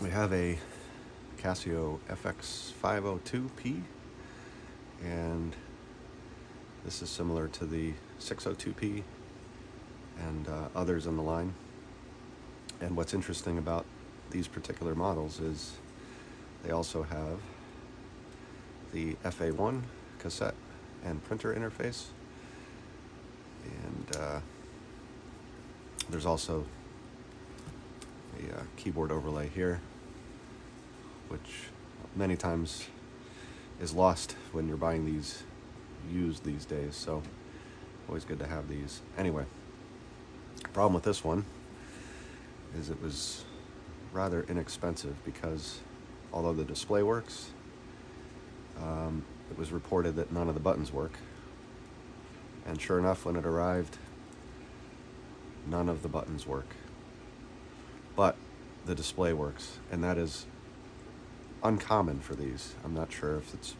We have a Casio FX-502P, and this is similar to the 602P and others in the line. And what's interesting about these particular models is they also have the FA1 cassette and printer interface, and there's also a keyboard overlay here, which many times is lost when you're buying these used these days, so always good to have these. Anyway, the problem with this one is it was rather inexpensive because although the display works, it was reported that none of the buttons work, and sure enough, when it arrived, none of the buttons work, but the display works, and that is uncommon for these. I'm not sure if it's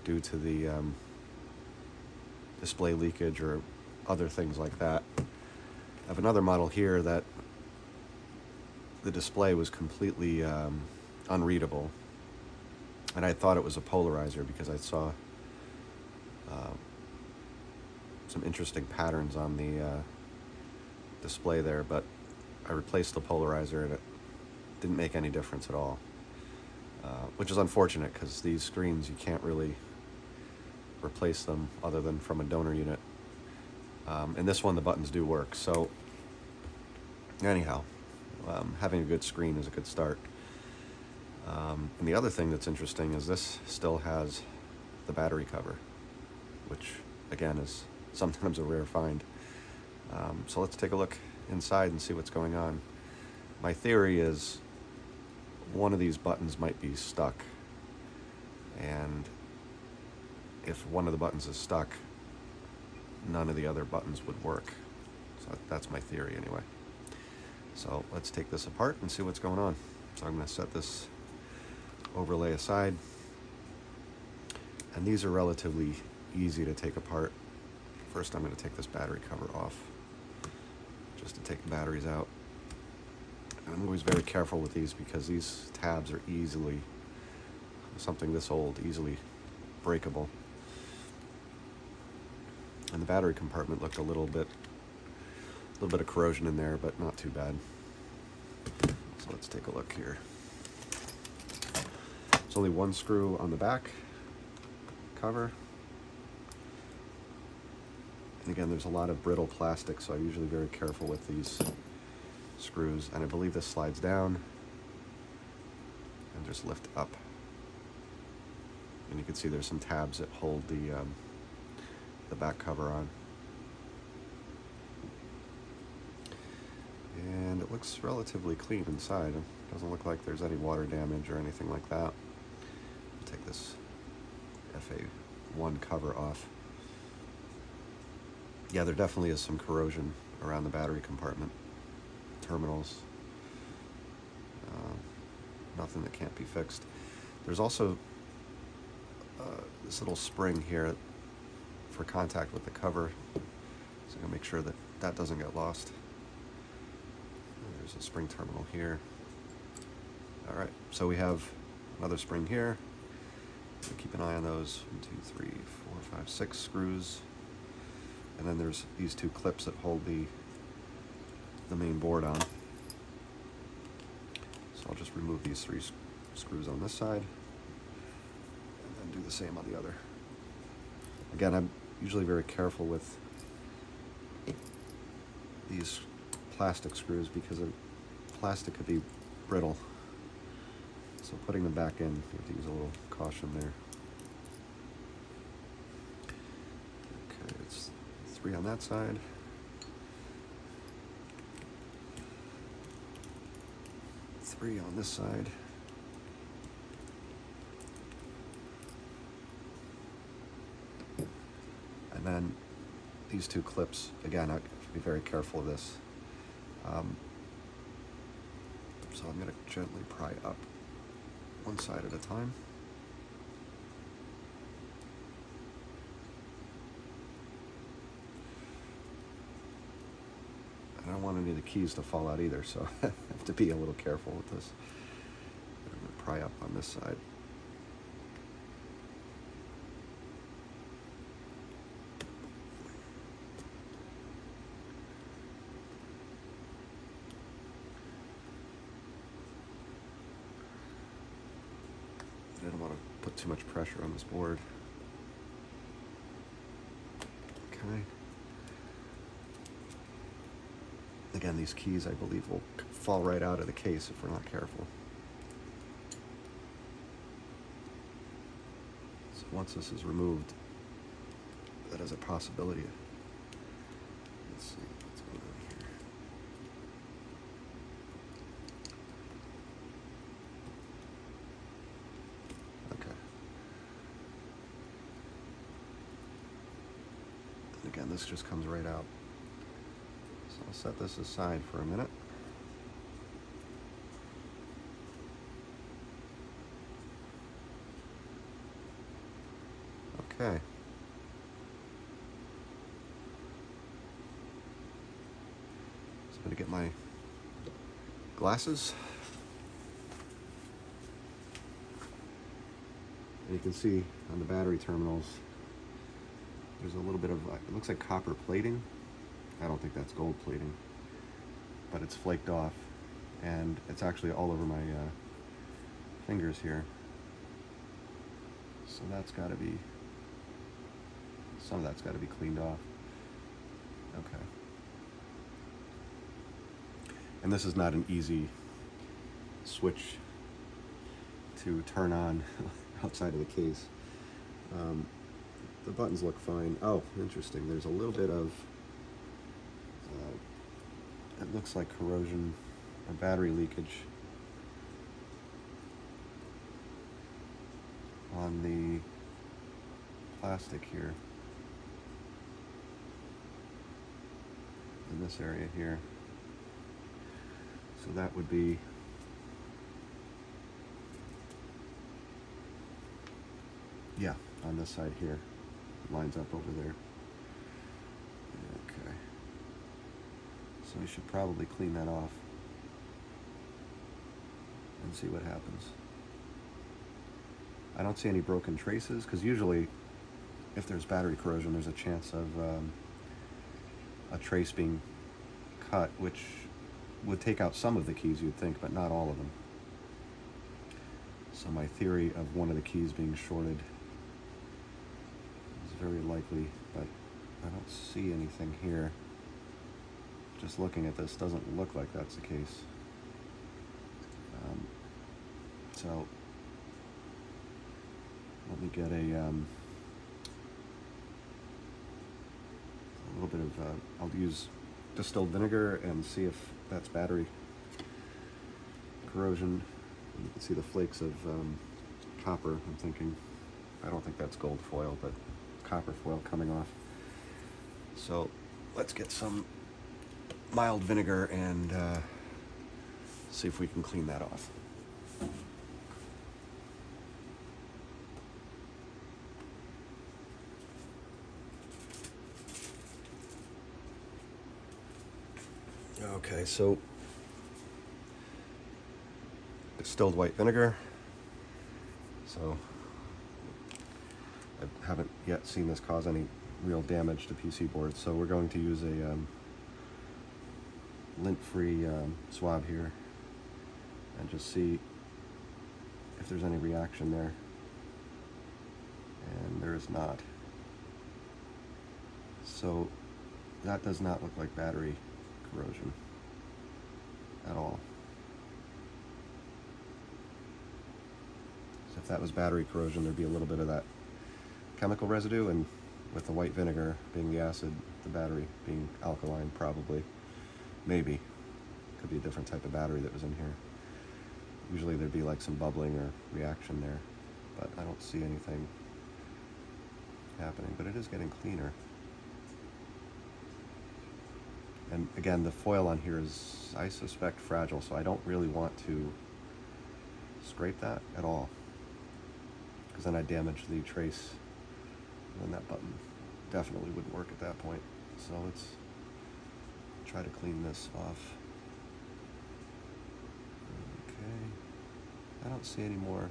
due to the display leakage or other things like that. I have another model here that the display was completely unreadable, and I thought it was a polarizer because I saw some interesting patterns on the display there, but I replaced the polarizer and it didn't make any difference at all, which is unfortunate because these screens, you can't really replace them other than from a donor unit. And this one, the buttons do work. So anyhow, having a good screen is a good start. And the other thing that's interesting is this still has the battery cover, which again is sometimes a rare find. So let's take a look inside and see what's going on. My theory is one of these buttons might be stuck, and if one of the buttons is stuck, none of the other buttons would work. So that's my theory anyway. So let's take this apart and see what's going on. So I'm going to set this overlay aside, and these are relatively easy to take apart. First, I'm going to take this battery cover off just to take the batteries out. And I'm always very careful with these because these tabs are easily, something this old, easily breakable. And the battery compartment looked a little bit of corrosion in there, but not too bad. So let's take a look here. There's only one screw on the back cover. And again, there's a lot of brittle plastic, so I'm usually very careful with these screws. And I believe this slides down and just lift up. And you can see there's some tabs that hold the back cover on. And it looks relatively clean inside. It doesn't look like there's any water damage or anything like that. I'll take this FA1 cover off. Yeah, there definitely is some corrosion around the battery compartment terminals. Nothing that can't be fixed. There's also this little spring here for contact with the cover, so I'm going to make sure that that doesn't get lost. There's a spring terminal here. All right, so we have another spring here. So keep an eye on those. 1, 2, 3, 4, 5, 6 screws. And then there's these two clips that hold the main board on. So I'll just remove these 3 screws on this side and then do the same on the other. Again, I'm usually very careful with these plastic screws because plastic could be brittle. So putting them back in, you have to use a little caution there. Okay, it's 3 on that side. Three on this side. And then these 2 clips, again, I have to be very careful of this. So I'm going to gently pry up one side at a time. I don't want any of the keys to fall out either, so I have to be a little careful with this. pry up on this side. I don't want to put too much pressure on this board. Okay. Again, these keys, I believe, will fall right out of the case if we're not careful. So once this is removed, that is a possibility. Let's see what's going on here. Okay. And again, this just comes right out. So I'll set this aside for a minute. Okay. So I'm going to get my glasses. And you can see on the battery terminals, there's a little bit of, it looks like copper plating. I don't think that's gold plating, but it's flaked off, and it's actually all over my fingers here. So that's got to be, some of that's got to be cleaned off. Okay. And this is not an easy switch to turn on outside of the case. The buttons look fine. Oh, interesting. There's a little bit of, it looks like corrosion or battery leakage on the plastic here, in this area here. So that would be, yeah, on this side here. It lines up over there. Okay. So we should probably clean that off and see what happens. I don't see any broken traces, because usually if there's battery corrosion, there's a chance of a trace being cut, which would take out some of the keys, you'd think, but not all of them. So my theory of one of the keys being shorted is very likely, but I don't see anything here. Just looking at this doesn't look like that's the case. So let me get a little bit of, I'll use distilled vinegar and see if that's battery corrosion. You can see the flakes of copper, I'm thinking. I don't think that's gold foil, but copper foil coming off. So let's get some mild vinegar and see if we can clean that off. Okay, so distilled white vinegar. So I haven't yet seen this cause any real damage to PC boards, so we're going to use a lint-free swab here and just see if there's any reaction there. And there is not. So that does not look like battery corrosion at all. So if that was battery corrosion, there'd be a little bit of that chemical residue, and with the white vinegar being the acid, the battery being alkaline, probably, maybe, could be a different type of battery that was in here. Usually there'd be like some bubbling or reaction there, but I don't see anything happening, but it is getting cleaner. And again, the foil on here is, I suspect, fragile, so I don't really want to scrape that at all, because then I damage the trace, and then that button definitely wouldn't work at that point. So let's try to clean this off. Okay, I don't don't see any more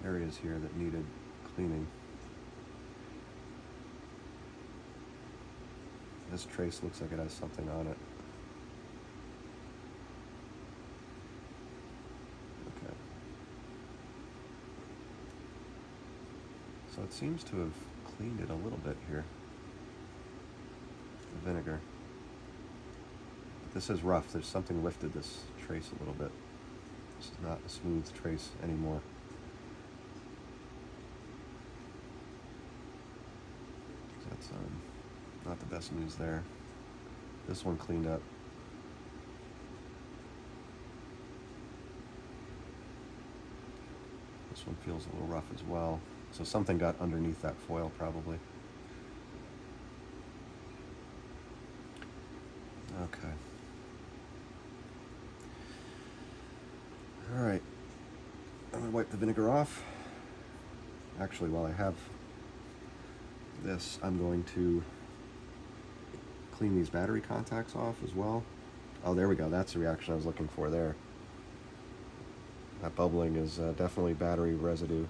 areas here that needed cleaning. This trace looks like it has something on it. Okay. So it seems to have cleaned it a little bit here, the vinegar. But this is rough. There's something lifted this trace a little bit. This is not a smooth trace anymore. That's not the best news there. This one cleaned up. This one feels a little rough as well. So something got underneath that foil probably. Okay. All right. I'm gonna wipe the vinegar off. Actually, while I have this, I'm going to clean these battery contacts off as well. Oh, there we go. That's the reaction I was looking for there. That bubbling is definitely battery residue.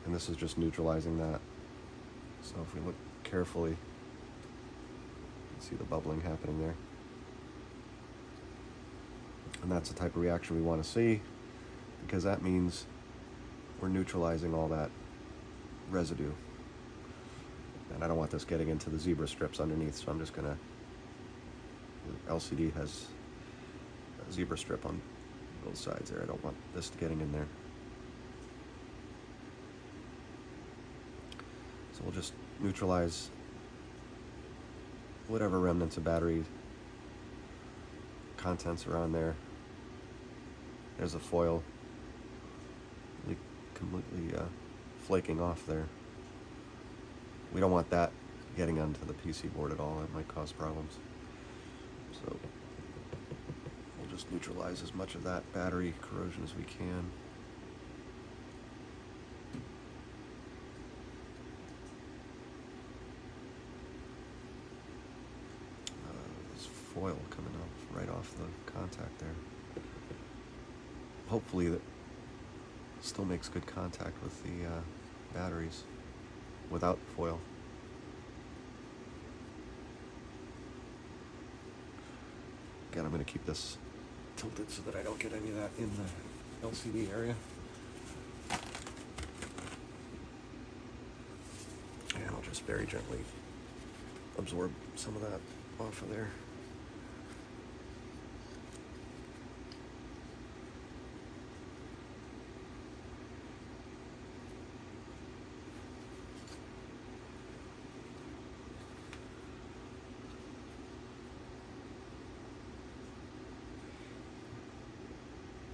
And this is just neutralizing that. So if we look carefully, you can see the bubbling happening there. And that's the type of reaction we want to see, because that means we're neutralizing all that residue. And I don't want this getting into the zebra strips underneath, so I'm just gonna, the LCD has a zebra strip on both sides there. I don't want this getting in there. So we'll just neutralize whatever remnants of battery contents are on there. There's a foil completely flaking off there. We don't want that getting onto the PC board at all. It might cause problems. So we'll just neutralize as much of that battery corrosion as we can. There's foil coming off right off the contact there. Hopefully that still makes good contact with the batteries without foil. Again, I'm going to keep this tilted so that I don't get any of that in the LCD area. And I'll just very gently absorb some of that off of there.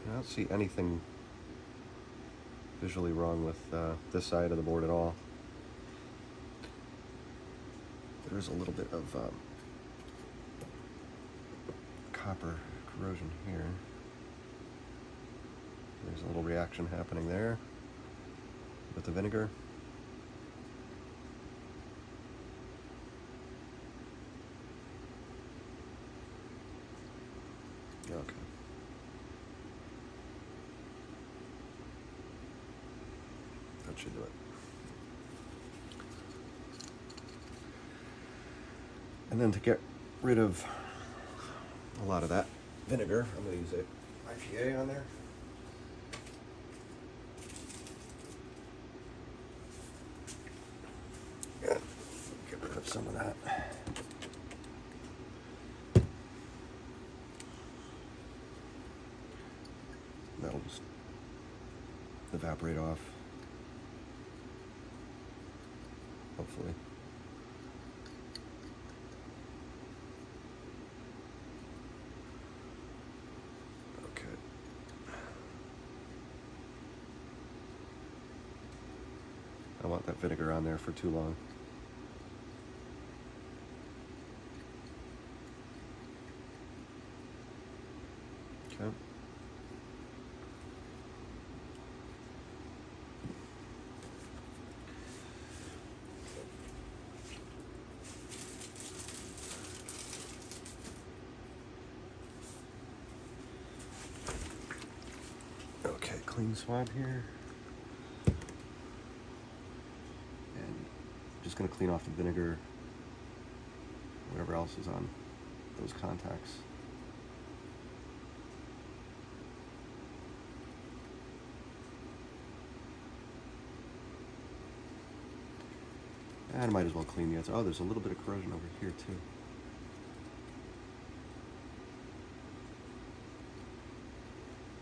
I don't see anything visually wrong with this side of the board at all. There's a little bit of copper corrosion here. There's a little reaction happening there with the vinegar. Okay. That should do it. And then to get rid of a lot of that vinegar, I'm going to use a IPA on there. Yeah, get rid of some of that. That'll just evaporate off, hopefully. Okay. I don't want that vinegar on there for too long. Okay. clean swab here. And just going to clean off the vinegar, whatever else is on those contacts. And I might as well clean the outside. Oh, there's a little bit of corrosion over here too.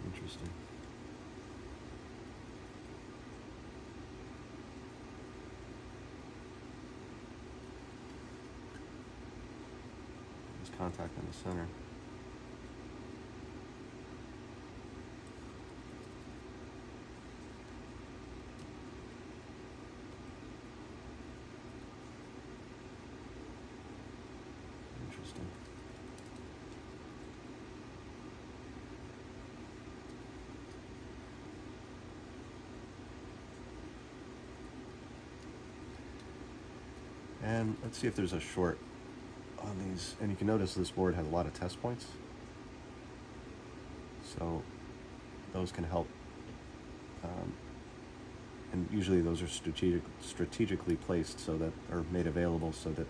Interesting. There's contact in the center. Interesting. And let's see if there's a short on these. And you can notice this board has a lot of test points. So those can help. And usually those are strategically placed so that, or made available so that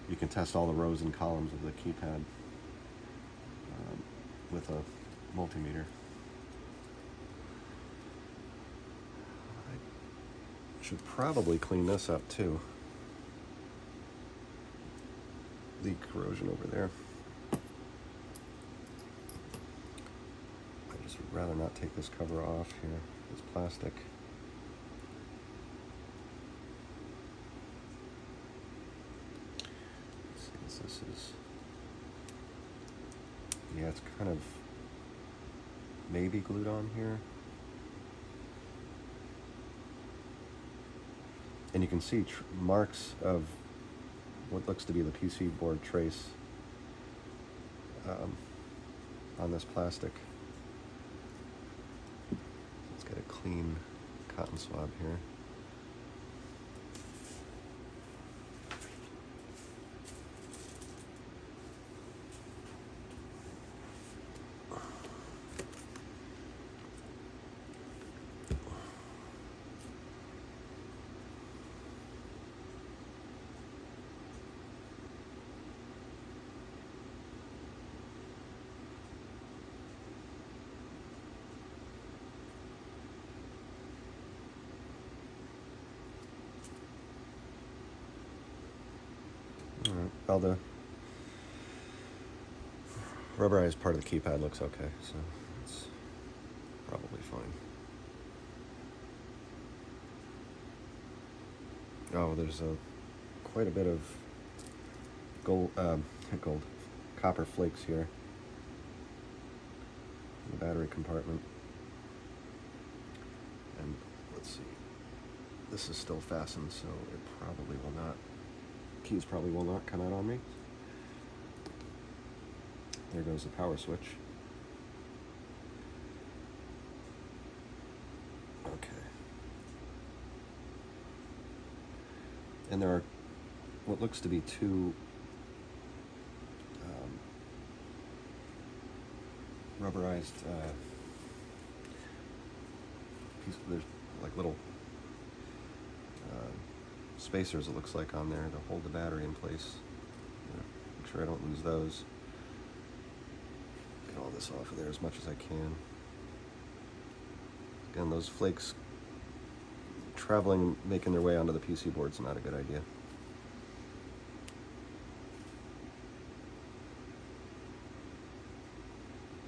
you can test all the rows and columns of the keypad with a multimeter. I should probably clean this up too. The corrosion over there. I just would rather not take this cover off here, this plastic. This is, yeah, it's kind of maybe glued on here. And you can see marks of what looks to be the PC board trace on this plastic. Let's get a clean cotton swab here. Well, the rubberized part of the keypad looks okay, so it's probably fine. Oh, there's quite a bit of copper flakes here in the battery compartment. And let's see, this is still fastened, so it probably will not. Keys probably will not come out on me. There goes the power switch. Okay. And there are what looks to be two rubberized pieces. There's like little spacers, it looks like, on there to hold the battery in place. Make sure I don't lose those. Get all this off of there as much as I can. Again, those flakes traveling, making their way onto the PC board is not a good idea.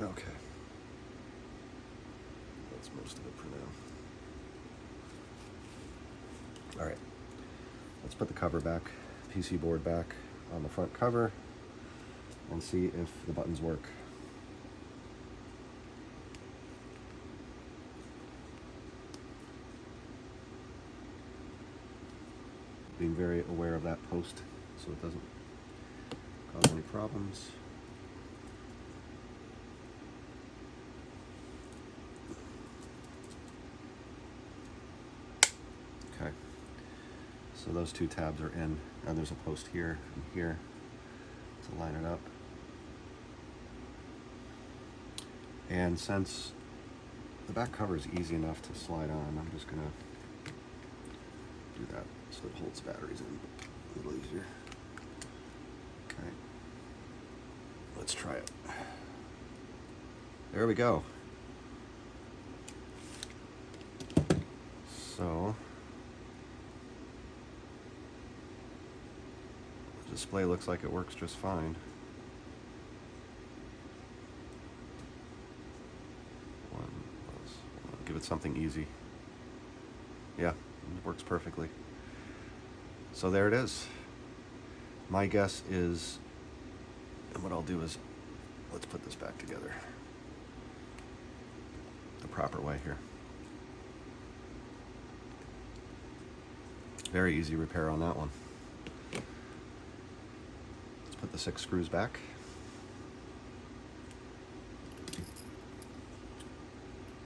Okay. That's most of it for now. All right. Let's put the cover back, PC board back on the front cover, and see if the buttons work. Being very aware of that post so it doesn't cause any problems. Okay. So those two tabs are in, and there's a post here and here to line it up. And since The back cover is easy enough to slide on. I'm just gonna do that so it holds batteries in a little easier. Okay, let's try it. There we go. So the display looks like it works just fine. Give it something easy. Yeah, it works perfectly. So there it is. My guess is, and what I'll do is, let's put this back together the proper way here. Very easy repair on that one. Let's put the 6 screws back.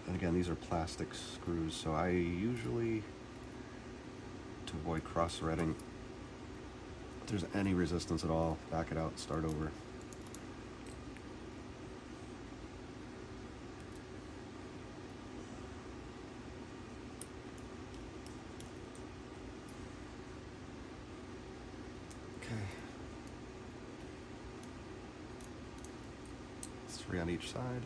And again, these are plastic screws, so I usually, to avoid cross-threading, if there's any resistance at all, back it out and start over. Okay. 3 on each side.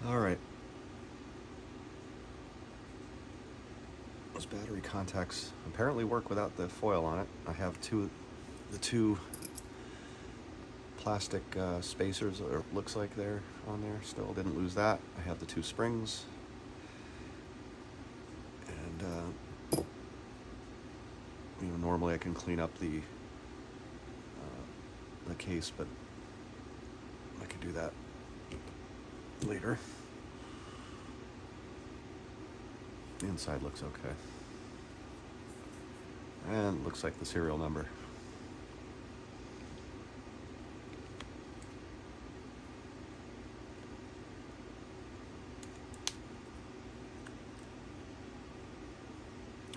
All right. Those battery contacts apparently work without the foil on it. I have the two plastic spacers, or looks like they're on there. Still didn't lose that. I have the 2 springs, and normally I can clean up the case, but I can do that later. The inside looks okay. And it looks like the serial number.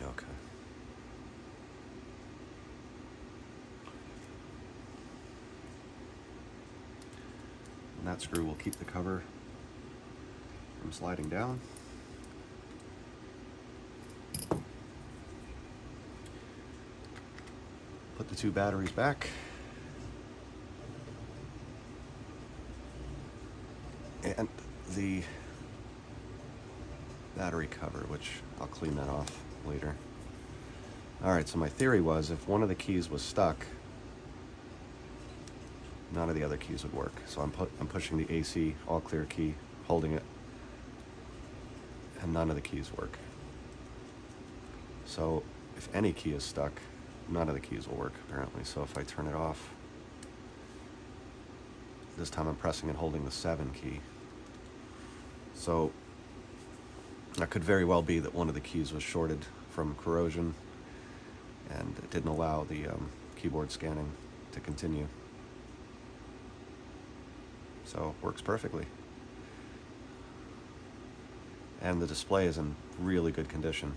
Okay. And that screw will keep the cover from sliding down. Put the 2 batteries back. And the battery cover, which I'll clean that off later. Alright, so my theory was if one of the keys was stuck, none of the other keys would work. So I'm pushing the AC all clear key, holding it, and none of the keys work. So if any key is stuck, none of the keys will work apparently. So if I turn it off, this time I'm pressing and holding the 7 key. So that could very well be that one of the keys was shorted from corrosion and it didn't allow the keyboard scanning to continue. So it works perfectly. And the display is in really good condition.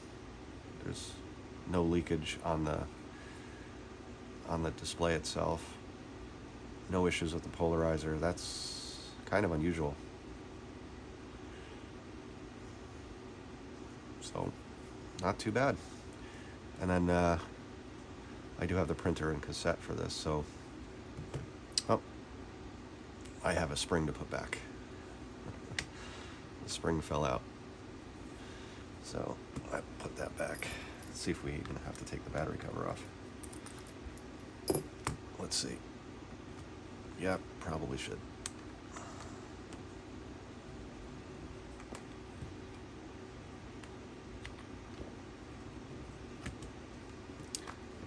There's no leakage on the display itself. No issues with the polarizer. That's kind of unusual. So, not too bad. And then I do have the printer and cassette for this, so I have a spring to put back. The spring fell out. So I put that back. Let's see if we even have to take the battery cover off. Let's see. Yeah, probably should.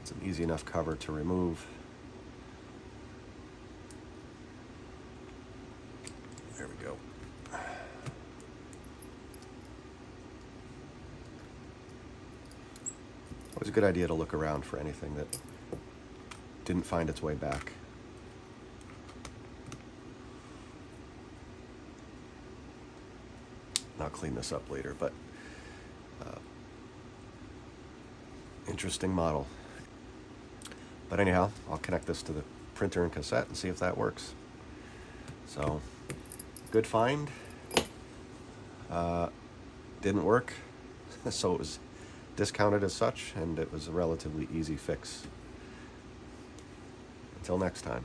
It's an easy enough cover to remove. There we go. Always a good idea to look around for anything that didn't find its way back. I'll clean this up later, but interesting model. But anyhow, I'll connect this to the printer and cassette and see if that works. So, good find. Didn't work, so it was discounted as such, and it was a relatively easy fix. Until next time.